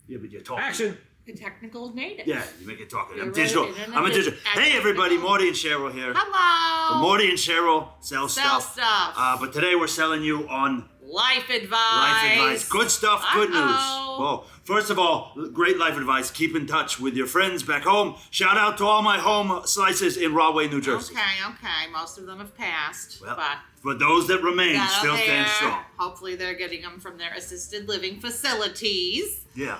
Yeah, but you're talking. Action. The technical native. Yeah, you make it talking. I'm You're digital. right, and I'm a digital. Hey, everybody. Morty and Cheryl here. Hello. Morty and Cheryl sell stuff. stuff. But today we're selling you on Life advice. life advice. Good stuff, good news. Uh-oh. Well, first of all, great life advice. Keep in touch with your friends back home. Shout out to all my home slices in Rahway, New Jersey. Okay. Most of them have passed. Well, but for those that remain, got still out stand there. strong. Hopefully they're getting them from their assisted living facilities. Yeah.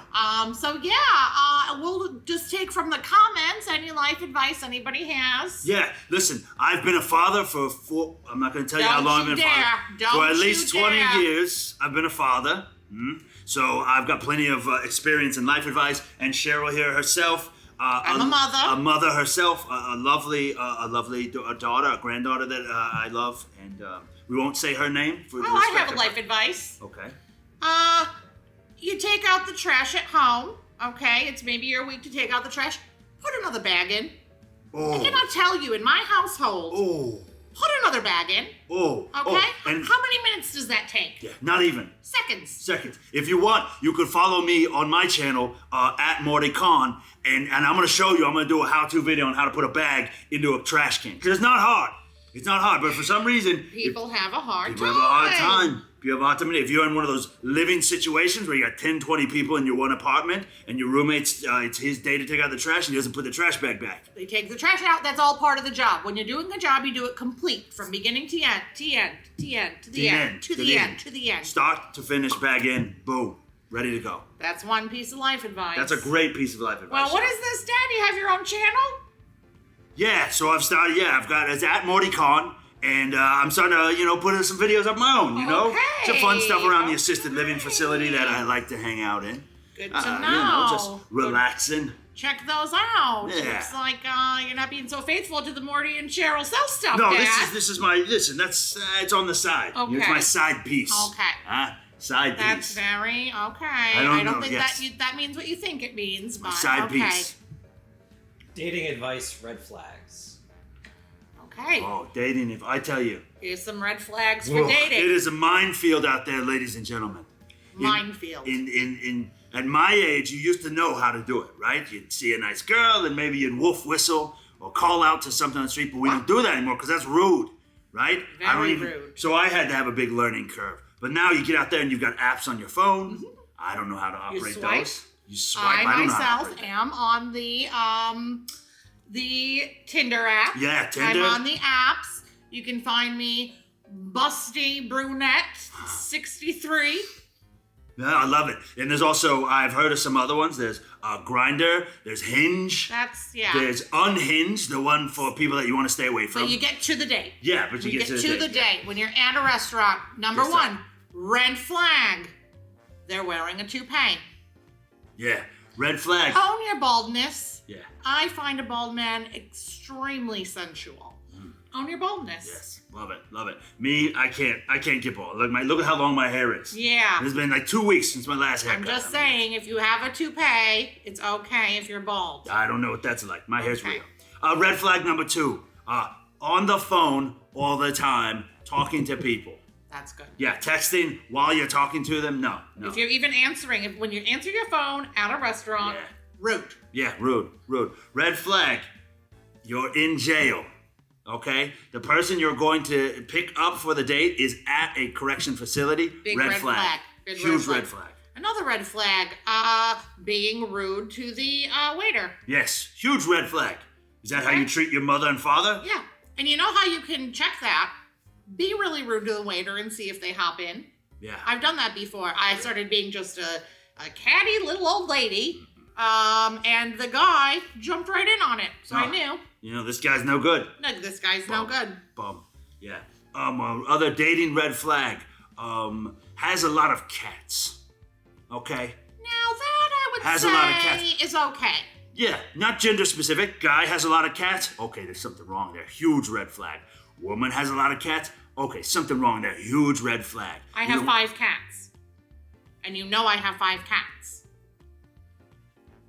We'll just take from the comments any life advice anybody has. Yeah, listen, I've been a father for I'm not going to tell you how long I've been a father. For at least 20 years, I've been a father. So I've got plenty of experience in life advice. And Cheryl here herself. I'm a mother. A mother herself, a lovely daughter, a granddaughter that I love. And we won't say her name. I have a life advice. Okay. You take out the trash at home, okay? It's maybe your week to take out the trash. Put another bag in. Oh. I cannot tell you, in my household, put another bag in. Oh. Okay? And how many minutes does that take? Yeah, not even. Seconds. If you want, you could follow me on my channel, at Morty Con, and I'm going to show you, I'm going to do a how-to video on how to put a bag into a trash can. Because it's not hard. It's not hard, but for some reason... People have a hard time. People have a hard time. If you're in one of those living situations where you got 10, 20 people in your one apartment and your roommate's, it's his day to take out the trash and he doesn't put the trash bag back. They take the trash out. That's all part of the job. When you're doing a job, you do it complete from beginning to end, to the end. Start to finish, bag in, boom, ready to go. That's one piece of life advice. That's a great piece of life advice. Well, what is this, Dad? You have your own channel? Yeah, so it's at Morty Con. And I'm starting to, put in some videos of my own, Okay. Some fun stuff around the assisted living facility that I like to hang out in. Good to know. Just relaxing. Check those out. Yeah. Looks like you're not being so faithful to the Morty and Cheryl sell stuff, No, Dad. this is my, that's, it's on the side. Okay. It's my side piece. Okay. Side piece. That's very okay. I don't know, think yes. that means what you think it means, but Side piece. Dating advice, red flags. Okay. Oh, dating, if I tell you. Here's some red flags for dating. It is a minefield out there, ladies and gentlemen. Minefield. At my age, you used to know how to do it, right? You'd see a nice girl and maybe you'd wolf whistle or call out to something on the street, but we don't do that anymore because that's rude, right? Very rude. So I had to have a big learning curve. But now you get out there and you've got apps on your phone. Mm-hmm. I don't know how to operate those. You swipe. I myself am on the Tinder app. Yeah, Tinder. I'm on the apps. You can find me Busty Brunette 63. Yeah, I love it. And there's also, I've heard of some other ones. There's Grindr. There's Hinge. There's Unhinged, the one for people that you want to stay away from. So you get to the date. Yeah, but you get to the date. When you're at a restaurant, number one, red flag. They're wearing a toupee. Yeah, red flag. Own your baldness. Yeah. I find a bald man extremely sensual. Own your baldness. Yes, love it. Me, I can't get bald. Look at how long my hair is. Yeah. It's been like 2 weeks since my last haircut. I'm just saying, if you have a toupee, it's okay if you're bald. I don't know what that's like. My hair's real. Red flag number 2. On the phone all the time, talking to people. That's good. Yeah, texting while you're talking to them, no. If you're even answering, when you answer your phone at a restaurant, rude. Yeah, rude. Red flag, you're in jail, okay? The person you're going to pick up for the date is at a correction facility. Big red flag. Huge red flag. Another red flag, being rude to the waiter. Yes, huge red flag. Is that how you treat your mother and father? Yeah, and you know how you can check that? Be really rude to the waiter and see if they hop in. Yeah. I've done that before. I started being just a catty little old lady, and the guy jumped right in on it. So I knew. This guy's no good. No, this guy's no good. Bum. Yeah. Other dating red flag. Has a lot of cats. Okay? Now that I would has say a lot of cats. Is okay. Yeah, not gender specific. Guy has a lot of cats. Okay, there's something wrong there. Huge red flag. Woman has a lot of cats. Okay, something wrong there. Huge red flag. I have 5 cats. And you know I have 5 cats.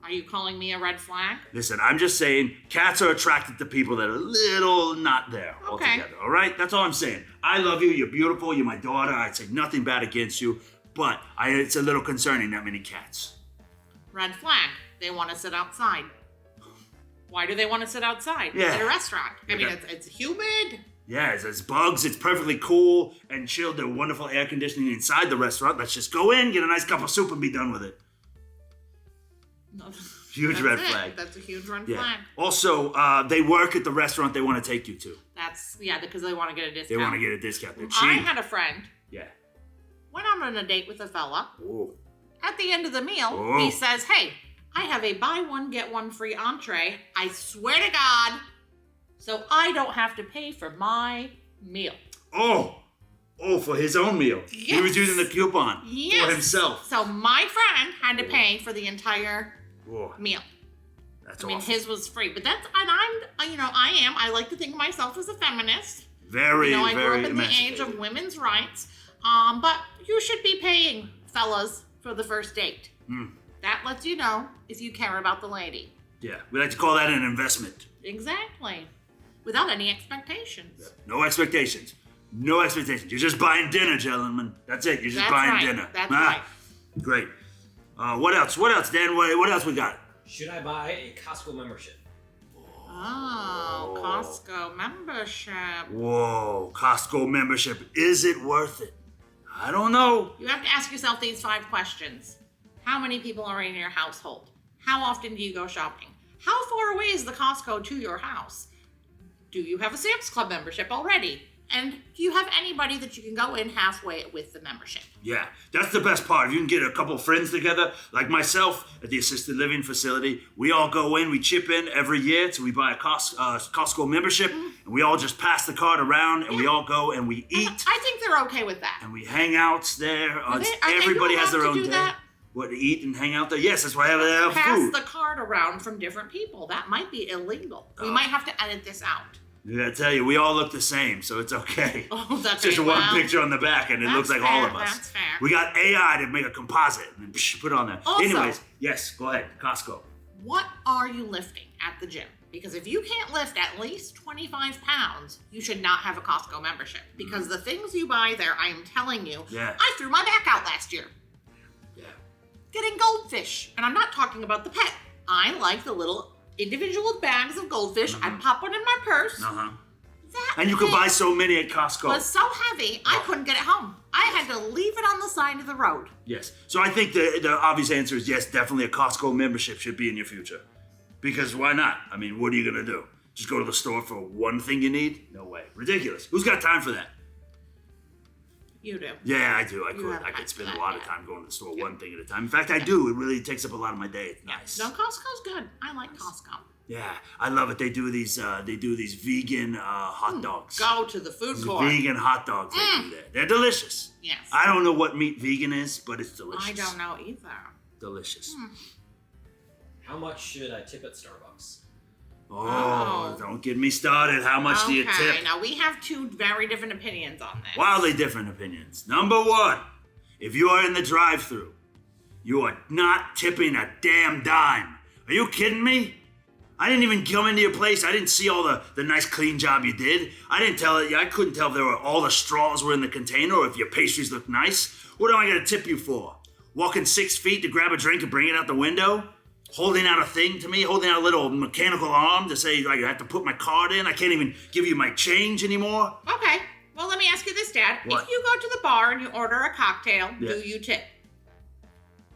Are you calling me a red flag? Listen, I'm just saying cats are attracted to people that are a little not there altogether. All right? That's all I'm saying. I love you. You're beautiful. You're my daughter. I'd say nothing bad against you. But it's a little concerning, that many cats. red flag. They want to sit outside. Why do they want to sit outside at a restaurant? I mean, it's humid. Yeah, it's bugs. It's perfectly cool and chilled. There's wonderful air conditioning inside the restaurant. Let's just go in, get a nice cup of soup, and be done with it. No, huge red flag. That's a huge red flag. Also, they work at the restaurant they want to take you to. Because they want to get a discount. They want to get a discount. They're cheap. I had a friend. Yeah. Went on a date with a fella. Ooh. At the end of the meal, he says, "Hey, I have a buy one, get one free entree. I swear to God, so I don't have to pay for my meal." Oh, for his own meal. Yes. He was using the coupon for himself. So my friend had to pay for the entire meal. That's I mean, awesome. his was free, but I like to think of myself as a feminist. Very, I grew very up in the age of women's rights. But you should be paying fellas for the first date. That lets you know if you care about the lady. Yeah, we like to call that an investment. Exactly. Without any expectations. Yeah. No expectations. No expectations. You're just buying dinner, gentlemen. That's it. You're just buying dinner. That's right. Great. What else? What else, Dan? What else we got? Should I buy a Costco membership? Oh, Costco membership. Whoa, Costco membership. Is it worth it? I don't know. You have to ask yourself these 5 questions. How many people are in your household? How often do you go shopping? How far away is the Costco to your house? Do you have a Sam's Club membership already? And do you have anybody that you can go in halfway with the membership? Yeah, that's the best part. If you can get a couple of friends together, like myself at the assisted living facility, we all go in, we chip in every year, so we buy a Costco membership, and we all just pass the card around, and we all go and we eat. I think they're okay with that. And we hang out there. Everybody has their own day. That? What, to eat and hang out there? Yes, that's why I have food. Pass the card around from different people. That might be illegal. We might have to edit this out. I gotta tell you, we all look the same, so it's okay. Oh, that's just one picture on the back, and it looks like all of us. That's fair. We got AI to make a composite and then put it on there. Also, anyways, yes, go ahead, Costco. What are you lifting at the gym? Because if you can't lift at least 25 pounds, you should not have a Costco membership. Because the things you buy there, I am telling you, I threw my back out last year. Yeah. Getting goldfish. And I'm not talking about the pet. I like the little individual bags of goldfish. I pop one in my purse. And you could buy so many at Costco. It was so heavy, I couldn't get it home. I had to leave it on the side of the road. Yes. So I think the obvious answer is yes, definitely a Costco membership should be in your future. Because why not? I mean, what are you going to do? Just go to the store for one thing you need? No way. Ridiculous. Who's got time for that? You do. Yeah, I do. I could spend a lot of time going to the store one thing at a time. In fact, I do. It really takes up a lot of my day. It's nice. No, Costco's good. I like Costco. Yeah, I love it. They do these vegan hot dogs. Go to the food court. Vegan hot dogs they do there. They're delicious. Yes. I don't know what meat vegan is, but it's delicious. I don't know either. Delicious. How much should I tip at Starbucks? Oh, don't get me started. How much do you tip? Okay, now we have 2 very different opinions on this. Wildly different opinions. Number 1, if you are in the drive-thru, you are not tipping a damn dime. Are you kidding me? I didn't even come into your place. I didn't see all the nice clean job you did. I couldn't tell if all the straws were in the container or if your pastries looked nice. What am I going to tip you for? Walking 6 feet to grab a drink and bring it out the window? Holding out a thing to me? Holding out a little mechanical arm to say, like, I have to put my card in? I can't even give you my change anymore? Okay. Well, let me ask you this, Dad. What? If you go to the bar and you order a cocktail, do you tip?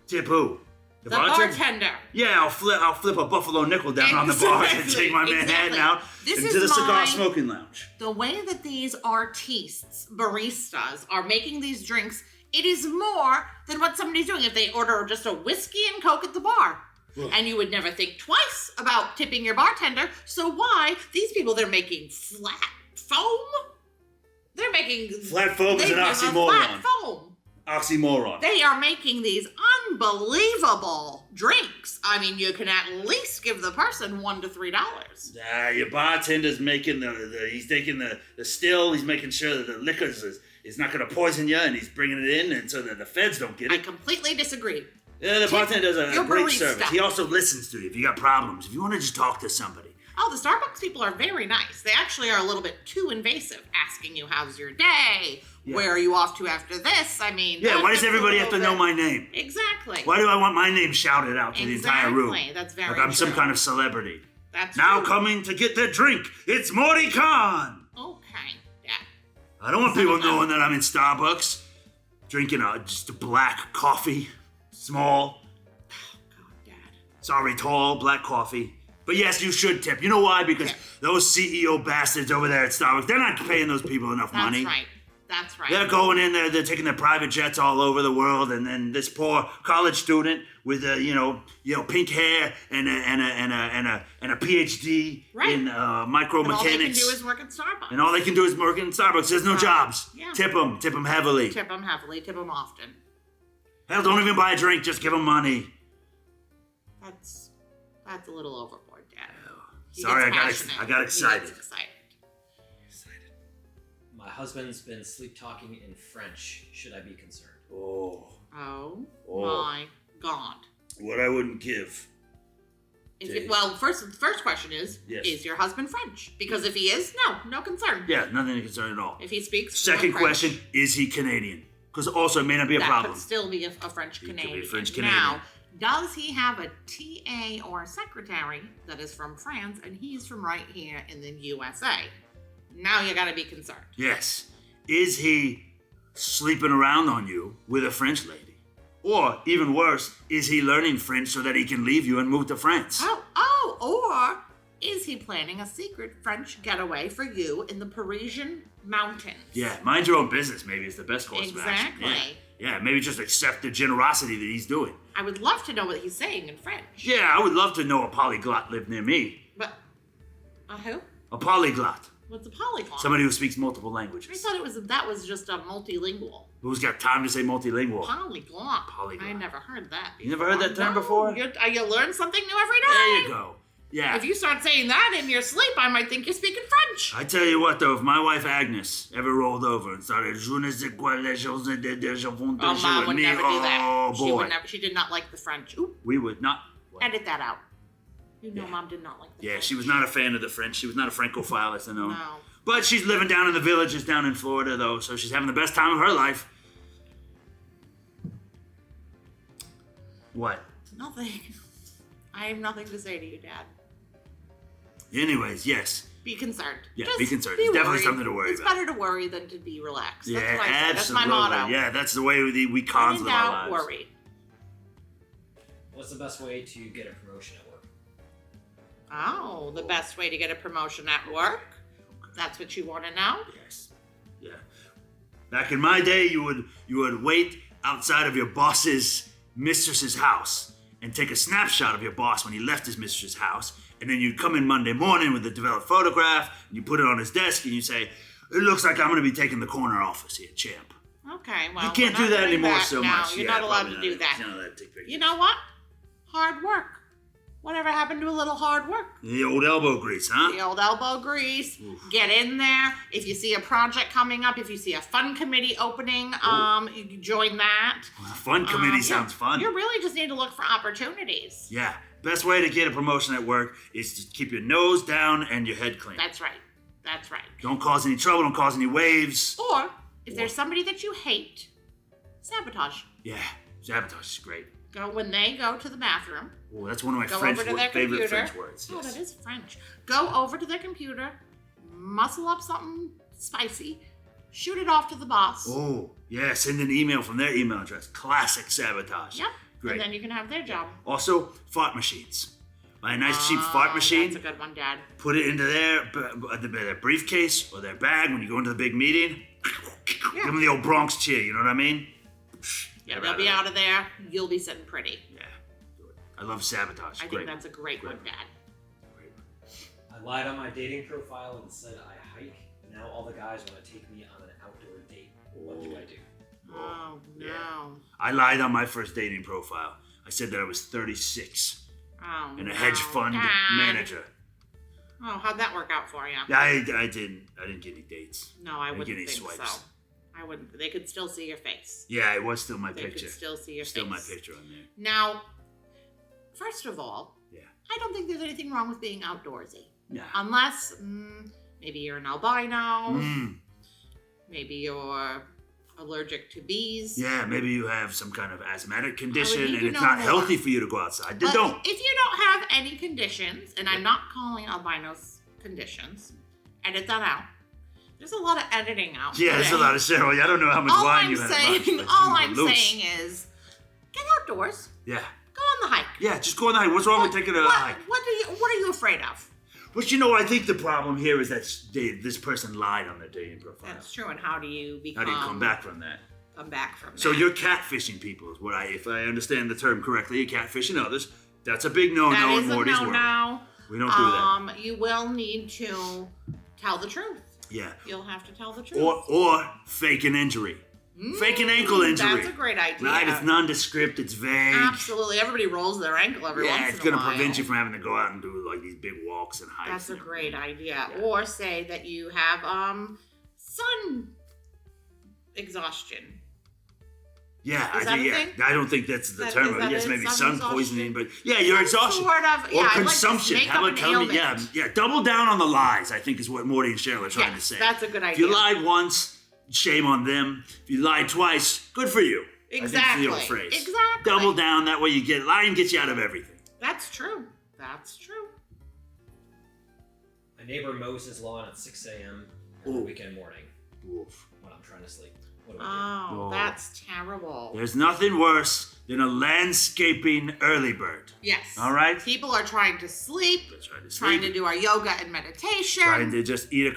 Tip who? The bartender. Yeah, I'll flip a buffalo nickel down on the bar and take my Manhattan out into the cigar smoking lounge. The way that these artistes, baristas, are making these drinks, it is more than what somebody's doing if they order just a whiskey and Coke at the bar. And you would never think twice about tipping your bartender. So why? These people, they're making flat foam. They're making... Flat foam is an oxymoron. Flat foam. Oxymoron. They are making these unbelievable drinks. I mean, you can at least give the person $1 to $3. Your bartender's making he's taking the still, he's making sure that the liquor is not going to poison you, and he's bringing it in, and so that the feds don't get it. I completely disagree. Yeah, the bartender does a great barista. service. He also listens to you if you got problems. If you want to just talk to somebody, Oh, the Starbucks people are very nice. They actually are a little bit too invasive, asking you, how's your day? Yeah. Where are you off to after this? I mean... Yeah, why does everybody have to know my name? Exactly. Why do I want my name shouted out to the entire room? Exactly, that's very like I'm some kind of celebrity. That's now true. Coming to get their drink, it's Morty Khan! Okay, yeah. I don't want people knowing that I'm in Starbucks, drinking just a black coffee, small. Oh, God, Dad. Sorry, tall, black coffee. But yes, you should tip. You know why? Because those CEO bastards over there at Starbucks, they're not paying those people enough money. That's right. That's right. They're going in there, they're taking their private jets all over the world, and then this poor college student with pink hair and a PhD in micromechanics. And all they can do is work at Starbucks. And all they can do is work in Starbucks. There's no jobs. Yeah. Tip them heavily. Tip them heavily. Tip them often. Hell, don't even buy a drink. Just give them money. That's a little overboard, Dad. Sorry, I got excited. He gets excited. My husband's been sleep talking in French. Should I be concerned? Oh my God. What I wouldn't give. First question is your husband French? Because if he is, no concern. Yeah, nothing to concern at all. If he speaks Second question, is he Canadian? Because also it may not be a problem. That could still be a French Canadian. He could be a French Canadian. Now, does he have a TA or secretary that is from France and he's from right here in the USA? Now you gotta be concerned. Yes. Is he sleeping around on you with a French lady? Or, even worse, is he learning French so that he can leave you and move to France? Or is he planning a secret French getaway for you in the Parisian mountains? Yeah, mind your own business maybe is the best course of action. Exactly. Yeah, maybe just accept the generosity that he's doing. I would love to know what he's saying in French. Yeah, I would love to know a polyglot lived near me. But, who? A polyglot. What's a polyglot? Somebody who speaks multiple languages. I thought that was just a multilingual. Who's got time to say multilingual? Polyglot. Polyglot. I never heard that before. You never heard that term before? You learn something new every day. There you go. Yeah. If you start saying that in your sleep, I might think you're speaking French. I tell you what, though, if my wife Agnes ever rolled over and started, Mom would never do that. Oh boy, she did not like the French. Ooh. We would not. What? Edit that out. You know, Mom did not like the French. Yeah, she was not a fan of the French. She was not a Francophile, as I know. No. But she's living down in the villages down in Florida, though, so she's having the best time of her life. What? Nothing. I have nothing to say to you, Dad. Anyways, yes. Be concerned. Yeah, Just be concerned. Be It's definitely worried. something to worry about. It's better to worry than to be relaxed. Yeah, that's what I say. absolutely. That's my motto. Yeah, that's the way we cons live our lives. Worry. What's the best way to get a promotion at work? Oh, the best way to get a promotion at work? That's what you want to know? Yes. Yeah. Back in my day, you would wait outside of your boss's mistress's house and take a snapshot of your boss when he left his mistress's house, and then you'd come in Monday morning with a developed photograph, and you put it on his desk, and you say, "It looks like I'm going to be taking the corner office here, champ." Okay, well, you can't do that anymore so now. much. You're not allowed to do that. You know what? Hard work. Whatever happened to a little hard work? The old elbow grease, huh? The old elbow grease. Oof. Get in there. If you see a project coming up, if you see a fun committee opening, you can join that. Well, a fun committee sounds fun. You really just need to look for opportunities. Yeah. Best way to get a promotion at work is to keep your nose down and your head clean. That's right. That's right. Don't cause any trouble. Don't cause any waves. Or, if there's somebody that you hate, sabotage. Yeah. Sabotage is great. When they go to the bathroom. Oh, that's one of my favorite French words. Oh, that is French. Go over to their computer, muscle up something spicy, shoot it off to the boss. Oh, yeah. Send an email from their email address. Classic sabotage. Yep. Great. And then you can have their job. Also, fart machines. Buy a nice cheap fart machine. That's a good one, Dad. Put it into their briefcase or their bag when you go into the big meeting. Give them the old Bronx cheer, you know what I mean? Yeah, they'll be out of there. You'll be sitting pretty. Yeah, do it. I love sabotage. I think that's a great one, Dad. Great. I lied on my dating profile and said I hike. Now all the guys want to take me on an outdoor date. What do I do? Oh, no. Yeah. I lied on my first dating profile. I said that I was 36 and a hedge fund manager. Oh, how'd that work out for you? I didn't get any dates. No, I wouldn't get any think swipes. so. I wouldn't. They could still see your face. Yeah, it was still my They picture. could still see your Still face. my picture on there. Now, first of all, Yeah. I don't think there's anything wrong with being outdoorsy. Yeah. Unless maybe you're an albino. Maybe you're allergic to bees. Yeah, maybe you have some kind of asthmatic condition and it's know not more. healthy for you to go outside. Then don't. If you don't have any conditions, and I'm not calling albinos conditions, edit that out. There's a lot of editing out Yeah, there's a lot of Cheryl. I don't know how much wine you have. All I'm saying is, get outdoors. Yeah. Go on the hike. Yeah, just go on the hike. What's wrong with taking a hike? What are you afraid of? But I think the problem here is that this person lied on their dating profile. That's true. And how do you come back from that? So you're catfishing people. If I understand the term correctly, you're catfishing others. That's a big no-no in Morty's world. No. We don't do that. You will need to tell the truth. Yeah. You'll have to tell the truth. Or fake an injury. Fake an ankle injury. That's a great idea. Right? It's nondescript. It's vague. Absolutely. Everybody rolls their ankle every once in a while. Yeah, it's going to prevent you from having to go out and do like these big walks and hikes. That's a great idea. Yeah. Or say that you have sun exhaustion. Yeah, Is that a thing? I don't think that's the term. Yes, maybe sun poisoning, but you're exhaustion. Or consumption. Double down on the lies, I think is what Morty and Cheryl are trying to say. That's a good idea. If you lied once, shame on them. If you lied twice, good for you. Exactly. I think it's the old phrase. Exactly. Double down, that way lying gets you out of everything. That's true. My neighbor mows his lawn at 6 a.m. every weekend morning when I'm trying to sleep. What do I do? That's terrible. There's nothing worse than a landscaping early bird. Yes. All right? People are trying to sleep. Trying to do our yoga and meditation. Trying to just eat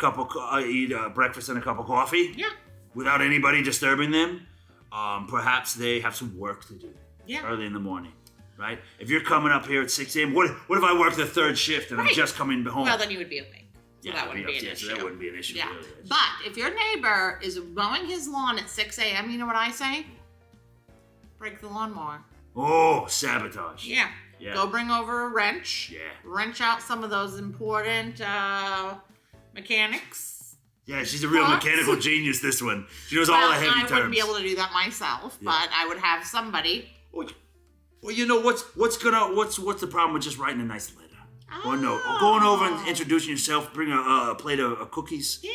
breakfast and a cup of coffee. Yeah. Without anybody disturbing them. Perhaps they have some work to do. Yeah. Early in the morning. Right? If you're coming up here at 6 a.m., what if I work the third shift and I'm just coming home? Well, then you would be awake. So that wouldn't be an issue. So that wouldn't be an issue. Yeah. Really. But if your neighbor is mowing his lawn at 6 a.m., you know what I say? Break the lawnmower. Oh, sabotage. Yeah. Go bring over a wrench. Yeah. Wrench out some of those important mechanics. Yeah, she's a real mechanical genius, this one. She knows all the heavy terms. I wouldn't be able to do that myself, but I would have somebody. Well, you know what's the problem with just writing a nice letter? Or no, or going over and introducing yourself, bring a plate of cookies,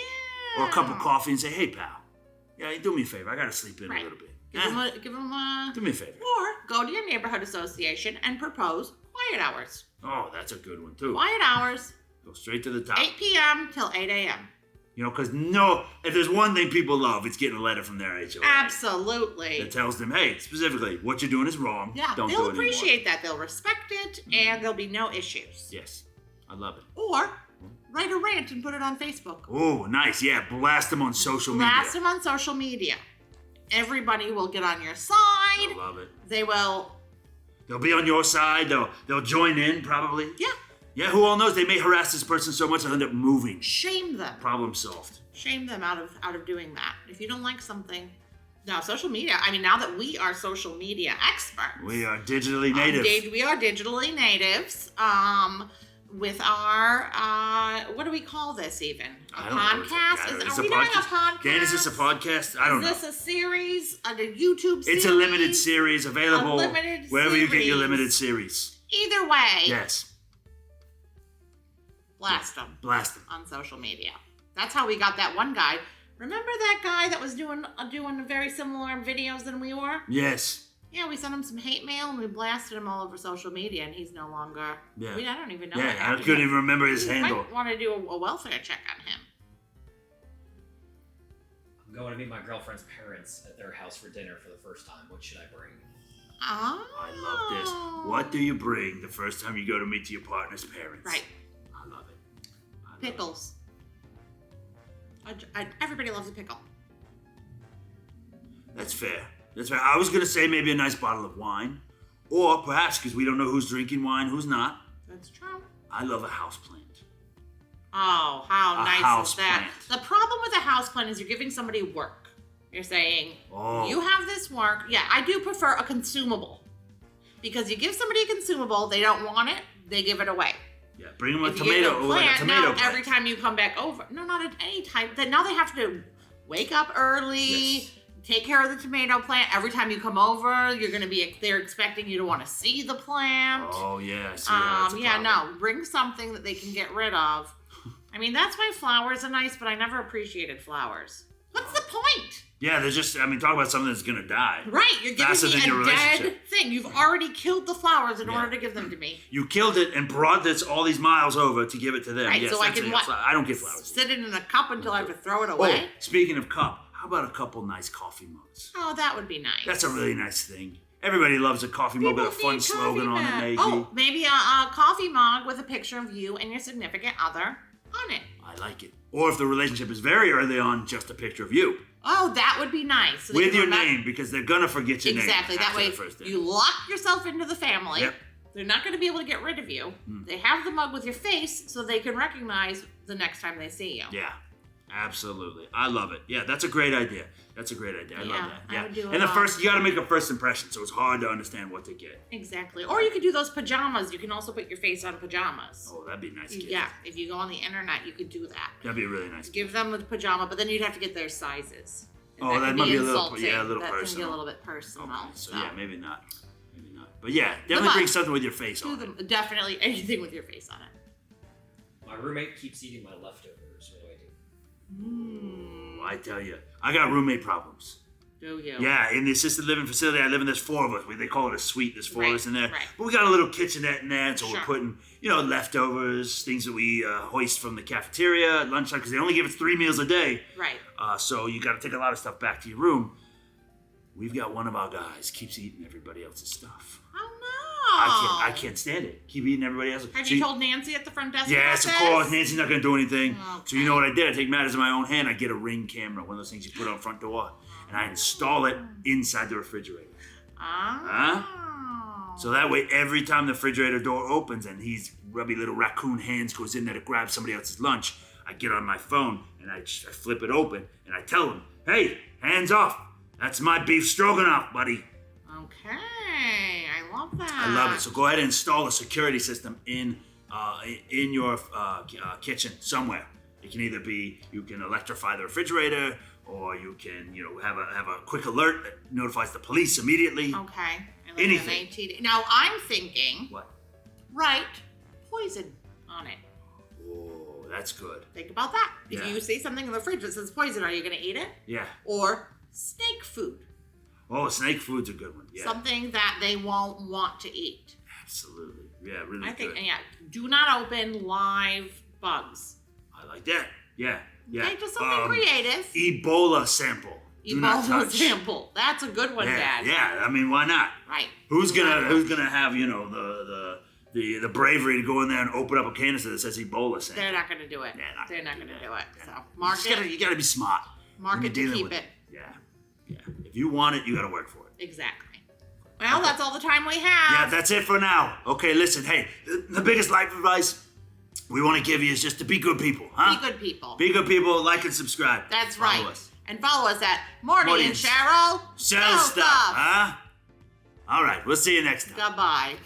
or a cup of coffee, and say, "Hey, pal, do me a favor. I gotta sleep in a little bit. Give them a. Do me a favor." Or go to your neighborhood association and propose quiet hours. Oh, that's a good one too. Quiet hours. Go straight to the top. 8 p.m. till 8 a.m. Because if there's one thing people love, it's getting a letter from their HOA. Absolutely. That tells them, hey, specifically, what you're doing is wrong. Yeah, Don't do it they'll anymore. appreciate that. They'll respect it, and there'll be no issues. Yes, I love it. Or write a rant and put it on Facebook. Oh, nice. Yeah, blast them on social media. Blast them on social media. Everybody will get on your side. I love it. They'll be on your side. They'll join in, probably. Yeah. Yeah, who all knows? They may harass this person so much they'll end up moving. Shame them. Problem solved. Shame them out of doing that. If you don't like something. Now, social media, now that we are social media experts. We are digitally native. We are digitally natives. With our, what do we call this even? A podcast? Are we doing a podcast? Dan, is this a podcast? I don't know. Is this a series? A YouTube series? It's a limited series available wherever you get your limited series. Either way. Yes. Blast them. Blast them. On social media. That's how we got that one guy. Remember that guy that was doing very similar videos than we were? Yes. Yeah, we sent him some hate mail and we blasted him all over social media, and he's no longer. Yeah. I don't even know. Yeah, I couldn't even remember his handle. Might want to do a welfare check on him. I'm going to meet my girlfriend's parents at their house for dinner for the first time. What should I bring? Oh. I love this. What do you bring the first time you go to meet your partner's parents? Right. I love it. Pickles. Everybody loves a pickle. That's fair. I was going to say maybe a nice bottle of wine. Or perhaps, because we don't know who's drinking wine, who's not. That's true. I love a houseplant. Oh, how nice is that? Plant. The problem with a houseplant is you're giving somebody work. You're saying, you have this work. Yeah, I do prefer a consumable. Because you give somebody a consumable, they don't want it, they give it away. Yeah, bring them a tomato plant. Every time you come back over. No, not at any time. Now they have to wake up early, take care of the tomato plant. Every time you come over, they're expecting you to want to see the plant. Oh, yeah. I see bring something that they can get rid of. I mean, that's why flowers are nice, but I never appreciated flowers. What's the point? Yeah, they're just, talk about something that's going to die. Right, you're giving me a dead thing. You've already killed the flowers in order to give them to me. You killed it and brought this all these miles over to give it to them. Right, yes, so I can I don't get flowers. Sit it in a cup until I have to throw it away? Oh, speaking of cup, how about a couple nice coffee mugs? Oh, that would be nice. That's a really nice thing. Everybody loves a coffee mug with a fun slogan on it, maybe. Oh, maybe a coffee mug with a picture of you and your significant other on it. I like it. Or if the relationship is very early on, just a picture of you. Oh, that would be nice. So with your name, because they're going to forget your name. Exactly. That way, you lock yourself into the family. Yep. They're not going to be able to get rid of you. They have the mug with your face so they can recognize the next time they see you. Yeah, absolutely. I love it. Yeah, that's a great idea. I love that. Yeah. I would do and you got to make a first impression, so it's hard to understand what to get. Exactly. Or you could do those pajamas. You can also put your face on pajamas. Oh, that'd be nice. Yeah. If you go on the internet, you could do that. That'd be a really nice. Give them the pajama, but then you'd have to get their sizes. And that might be a little personal. That can be a little bit personal. Okay, so yeah, maybe not. But yeah, definitely bring something with your face on it. Definitely anything with your face on it. My roommate keeps eating my leftovers. What do I do? I tell you, I got roommate problems. Do you? Yeah, in the assisted living facility I live in, there's 4 of us. They call it a suite. There's 4 of us in there. Right. But we got a little kitchenette in there, so we're putting, leftovers, things that we hoist from the cafeteria at lunchtime, because they only give us 3 meals a day. Right. So you got to take a lot of stuff back to your room. We've got one of our guys keeps eating everybody else's stuff. Oh no! I can't stand it. Keep eating everybody else's. Have you told Nancy at the front desk? Yes, of course. Nancy's not going to do anything. Okay. So you know what I did? I take matters in my own hand. I get a Ring camera, one of those things you put on the front door, and I install it inside the refrigerator. So that way, every time the refrigerator door opens and his grubby little raccoon hands goes in there to grab somebody else's lunch, I get on my phone and I flip it open and I tell him, "Hey, hands off. That's my beef stroganoff, buddy." Okay, I love that. I love it. So go ahead and install a security system in your kitchen somewhere. It can either be you can electrify the refrigerator, or you can have a quick alert that notifies the police immediately. Okay. Anything. Now I'm thinking. What? Write poison on it. Oh, that's good. Think about that. Yeah. If you see something in the fridge that says poison, are you going to eat it? Yeah. Or snake food. Oh, snake food's a good one. Yeah. Something that they won't want to eat. Absolutely. Yeah, really I think, good. do not open live bugs. I like that. Yeah. Okay, just something creative. Ebola sample. Do not touch. Sample. That's a good one, Dad. Yeah, I mean, why not? Right. Who's gonna have the bravery to go in there and open up a canister that says Ebola sample? They're not gonna do it. They're not gonna do it. So You gotta be smart. Mark it to keep it. Yeah. If you want it, you gotta work for it. Exactly. Well, that's all the time we have. Yeah, that's it for now. Okay, listen. Hey, the biggest life advice we want to give you is just to be good people, huh? Be good people. Be good people. Like and subscribe. That's right. Follow us. And follow us at Morty and Cheryl. Sell stuff, huh? All right. We'll see you next time. Goodbye.